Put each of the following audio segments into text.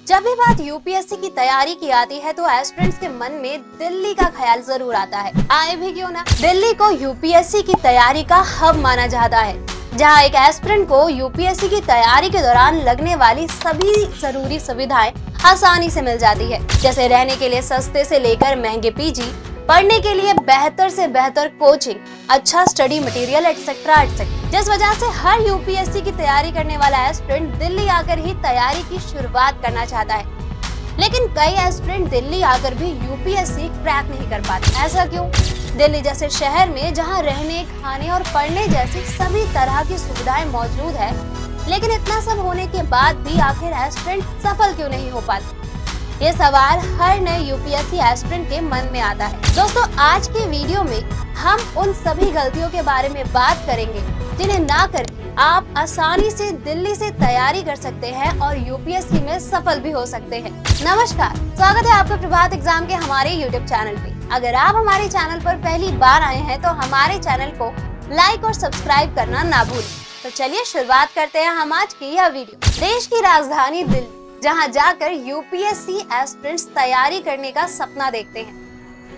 जब भी बात यूपीएससी की तैयारी की आती है तो एस्पिरेंट्स के मन में दिल्ली का ख्याल जरूर आता है। आए भी क्यों ना। दिल्ली को यूपीएससी की तैयारी का हब माना जाता है, जहां एक एस्पिरेंट को यूपीएससी की तैयारी के दौरान लगने वाली सभी जरूरी सुविधाएं आसानी से मिल जाती है, जैसे रहने के लिए सस्ते से लेकर महंगे पीजी, पढ़ने के लिए बेहतर से बेहतर कोचिंग, अच्छा स्टडी मटेरियल एटसेट्रा एटसेट्रा। जिस वजह से हर यूपीएससी की तैयारी करने वाला एस्पिरेंट दिल्ली आकर ही तैयारी की शुरुआत करना चाहता है। लेकिन कई एस्पिरेंट दिल्ली आकर भी यूपीएससी क्रैक नहीं कर पाते। ऐसा क्यों? दिल्ली जैसे शहर में जहां रहने, खाने और पढ़ने जैसी सभी तरह की सुविधाएं मौजूद है, लेकिन इतना सब होने के बाद भी आखिर एस्पिरेंट सफल क्यों नहीं हो पाते? ये सवाल हर नए यूपीएससी एस्पिरेंट के मन में आता है। दोस्तों, आज के वीडियो में हम उन सभी गलतियों के बारे में बात करेंगे जिन्हें ना कर आप आसानी से दिल्ली से तैयारी कर सकते हैं और यूपीएससी में सफल भी हो सकते हैं। नमस्कार, स्वागत है आपका प्रभात एग्जाम के हमारे यूट्यूब चैनल पे। अगर आप हमारे चैनल पर पहली बार आए हैं तो हमारे चैनल को लाइक और सब्सक्राइब करना ना भूलें। तो चलिए शुरुआत करते हैं हम आज की यह वीडियो। देश की राजधानी दिल्ली, जहां जाकर यूपीएससी एस्पिरेंट्स तैयारी करने का सपना देखते हैं।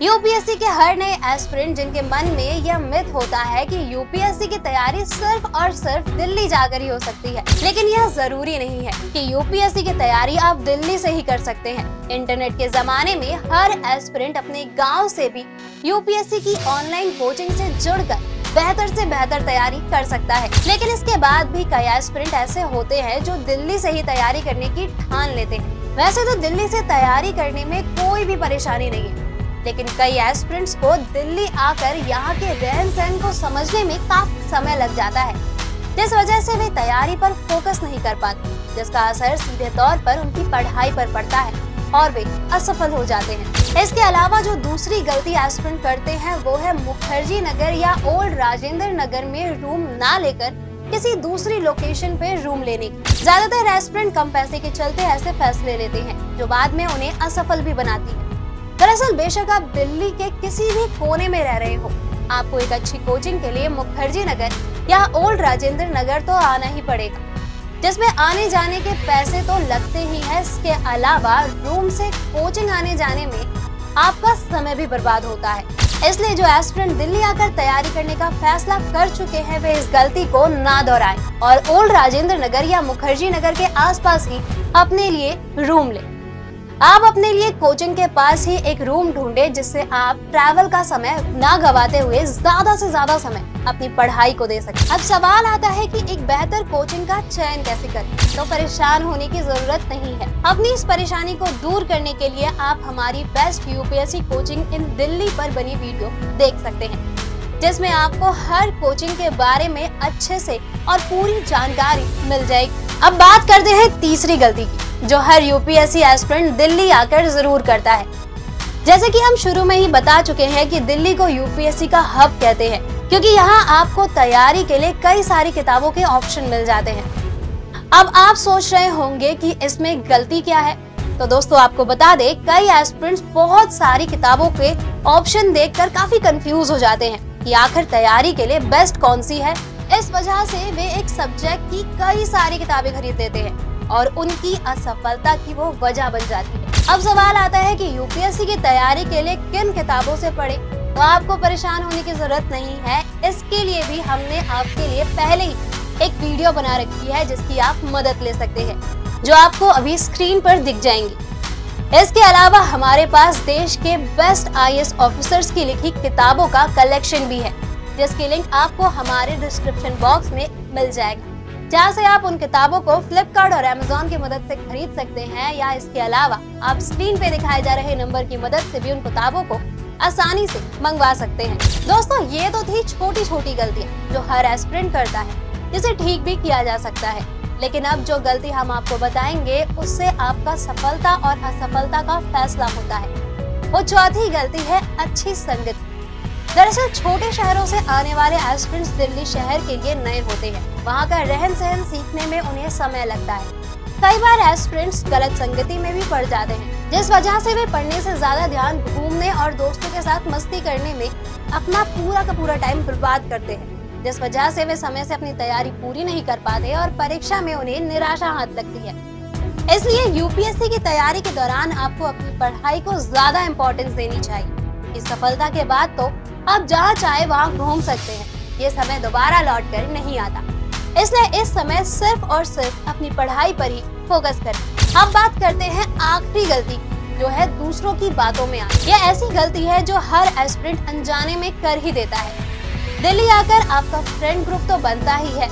यूपीएससी के हर नए एस्पिरेंट जिनके मन में यह मिथ होता है कि यूपीएससी की तैयारी सिर्फ और सिर्फ दिल्ली जाकर ही हो सकती है, लेकिन यह जरूरी नहीं है कि यूपीएससी की तैयारी आप दिल्ली से ही कर सकते हैं। इंटरनेट के जमाने में हर एस्पिरेंट अपने गाँव से भी यूपीएससी की ऑनलाइन कोचिंग से जुड़कर बेहतर से बेहतर तैयारी कर सकता है। लेकिन इसके बाद भी कई एस्पिरेंट ऐसे होते हैं जो दिल्ली से ही तैयारी करने की ठान लेते हैं। वैसे तो दिल्ली से तैयारी करने में कोई भी परेशानी नहीं है, लेकिन कई एस्पिरेंट्स को दिल्ली आकर यहाँ के रहन सहन को समझने में काफी समय लग जाता है, जिस वजह से वे तैयारी पर फोकस नहीं कर पाते, जिसका असर सीधे तौर पर उनकी पढ़ाई पर पड़ता है और वे असफल हो जाते हैं। इसके अलावा जो दूसरी गलती एस्पिरेंट करते हैं वो है मुखर्जी नगर या ओल्ड राजेंद्र नगर में रूम ना लेकर किसी दूसरी लोकेशन पे रूम लेने की। ज्यादातर एस्पिरेंट कम पैसे के चलते ऐसे फैसले लेते हैं जो बाद में उन्हें असफल भी बनाती है। दरअसल बेशक आप दिल्ली के किसी भी कोने में रह रहे हो, आपको एक अच्छी कोचिंग के लिए मुखर्जी नगर या ओल्ड राजेंद्र नगर तो आना ही पड़ेगा, जिसमें आने जाने के पैसे तो लगते ही हैं। इसके अलावा रूम से कोचिंग आने जाने में आपका समय भी बर्बाद होता है। इसलिए जो एस्पिरेंट दिल्ली आकर तैयारी करने का फैसला कर चुके हैं वे इस गलती को ना दोहराएं और ओल्ड राजेंद्र नगर या मुखर्जी नगर के आसपास ही अपने लिए रूम लें। आप अपने लिए कोचिंग के पास ही एक रूम ढूंढें, जिससे आप ट्रैवल का समय ना गवाते हुए ज्यादा से ज्यादा समय अपनी पढ़ाई को दे सकें। अब सवाल आता है कि एक बेहतर कोचिंग का चयन कैसे करें। तो परेशान होने की जरूरत नहीं है। अपनी इस परेशानी को दूर करने के लिए आप हमारी बेस्ट यूपीएससी कोचिंग इन दिल्ली पर बनी वीडियो देख सकते हैं, जिसमें आपको हर कोचिंग के बारे में अच्छे से और पूरी जानकारी मिल जाएगी। अब बात करते हैं तीसरी गलती की, जो हर यूपीएससी एस्पिरेंट दिल्ली आकर जरूर करता है। जैसे कि हम शुरू में ही बता चुके हैं कि दिल्ली को यूपीएससी का हब कहते हैं, क्योंकि यहाँ आपको तैयारी के लिए कई सारी किताबों के ऑप्शन मिल जाते हैं। अब आप सोच रहे होंगे कि इसमें गलती क्या है, तो दोस्तों आपको बता दें, कई एस्पिरेंट्स बहुत सारी किताबों के ऑप्शन देखकर काफी कंफ्यूज हो जाते हैं कि आखिर तैयारी के लिए बेस्ट कौन सी है। इस वजह से वे एक सब्जेक्ट की कई सारी किताबें खरीद लेते हैं और उनकी असफलता की वो वजह बन जाती है। अब सवाल आता है कि यूपीएससी की तैयारी के लिए किन किताबों से पढ़े। तो आपको परेशान होने की जरूरत नहीं है। इसके लिए भी हमने आपके लिए पहले ही एक वीडियो बना रखी है, जिसकी आप मदद ले सकते हैं, जो आपको अभी स्क्रीन पर दिख जाएंगी। इसके अलावा हमारे पास देश के बेस्ट आईएएस ऑफिसर्स की लिखी किताबों का कलेक्शन भी है, जिसकी लिंक आपको हमारे डिस्क्रिप्शन बॉक्स में मिल जाएगा, जहाँ से आप उन किताबों को फ्लिपकार्ट और अमेज़न की मदद से खरीद सकते हैं, या इसके अलावा आप स्क्रीन पे दिखाए जा रहे नंबर की मदद से भी उन किताबों को आसानी से मंगवा सकते हैं। दोस्तों, ये तो थी छोटी छोटी गलतियाँ जो हर एस्पिरेंट करता है, जिसे ठीक भी किया जा सकता है। लेकिन अब जो गलती हम आपको बताएंगे उससे आपका सफलता और असफलता का फैसला होता है। वो चौथी गलती है अच्छी संगति। दरअसल छोटे शहरों से आने वाले एस्पिरेंट्स दिल्ली शहर के लिए नए होते हैं। वहाँ का रहन सहन सीखने में उन्हें समय लगता है। कई बार एस्पिरेंट्स गलत संगति में भी पड़ जाते हैं, जिस वजह से वे पढ़ने से ज्यादा ध्यान घूमने और दोस्तों के साथ मस्ती करने में अपना पूरा का पूरा टाइम बर्बाद करते हैं, जिस वजह से वे समय से अपनी तैयारी पूरी नहीं कर पाते और परीक्षा में उन्हें निराशा हाथ लगती है। इसलिए यूपीएससी की तैयारी के दौरान आपको अपनी पढ़ाई को ज्यादा इम्पोर्टेंस देनी चाहिए। इस सफलता के बाद तो आप जहाँ चाहे वहाँ घूम सकते हैं, ये समय दोबारा लौट कर नहीं आता। इसलिए इस समय सिर्फ और सिर्फ अपनी पढ़ाई पर ही फोकस करें। अब बात करते हैं आखिरी गलती, जो है दूसरों की बातों में आना। यह ऐसी गलती है जो हर एस्पिरेंट अनजाने में कर ही देता है। दिल्ली आकर आपका फ्रेंड ग्रुप तो बनता ही है,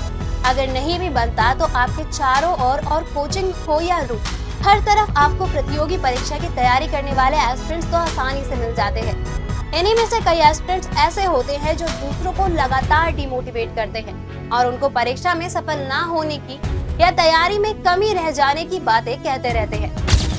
अगर नहीं भी बनता तो आपके चारों ओर और कोचिंग हो या रूट, हर तरफ आपको प्रतियोगी परीक्षा की तैयारी करने वाले एस्पिरेंट्स तो आसानी से मिल जाते हैं। इन्हीं में से कई एस्पिरेंट्स ऐसे होते हैं जो दूसरों को लगातार डिमोटिवेट करते हैं और उनको परीक्षा में सफल ना होने की या तैयारी में कमी रह जाने की बातें कहते रहते हैं।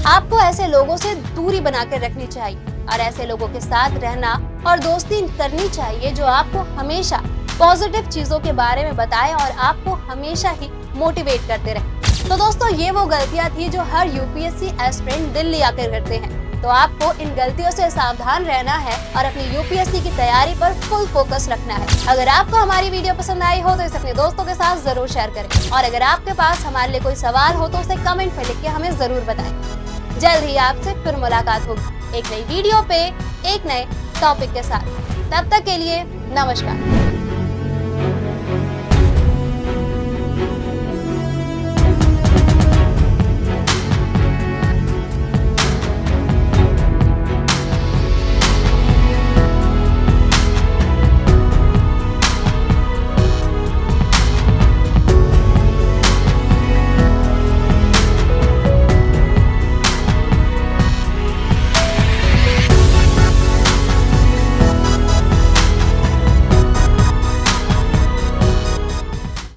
आपको ऐसे लोगों से दूरी बनाकर रखनी चाहिए और ऐसे लोगों के साथ रहना और दोस्ती करनी चाहिए जो आपको हमेशा पॉजिटिव चीजों के बारे में बताए और आपको हमेशा ही मोटिवेट करते रहे। तो दोस्तों, ये वो गलतियां थी जो हर यूपीएससी एस्पिरेंट दिल्ली आकर करते हैं। तो आपको इन गलतियों से सावधान रहना है और अपनी यूपीएससी की तैयारी पर फुल फोकस रखना है। अगर आपको हमारी वीडियो पसंद आई हो तो इसे अपने दोस्तों के साथ जरूर शेयर करें और अगर आपके पास हमारे लिए कोई सवाल हो तो उसे कमेंट में लिख के हमें जरूर बताएं। जल्द ही आपसे फिर मुलाकात होगी एक नई वीडियो पे एक नए टॉपिक के साथ। तब तक के लिए नमस्कार।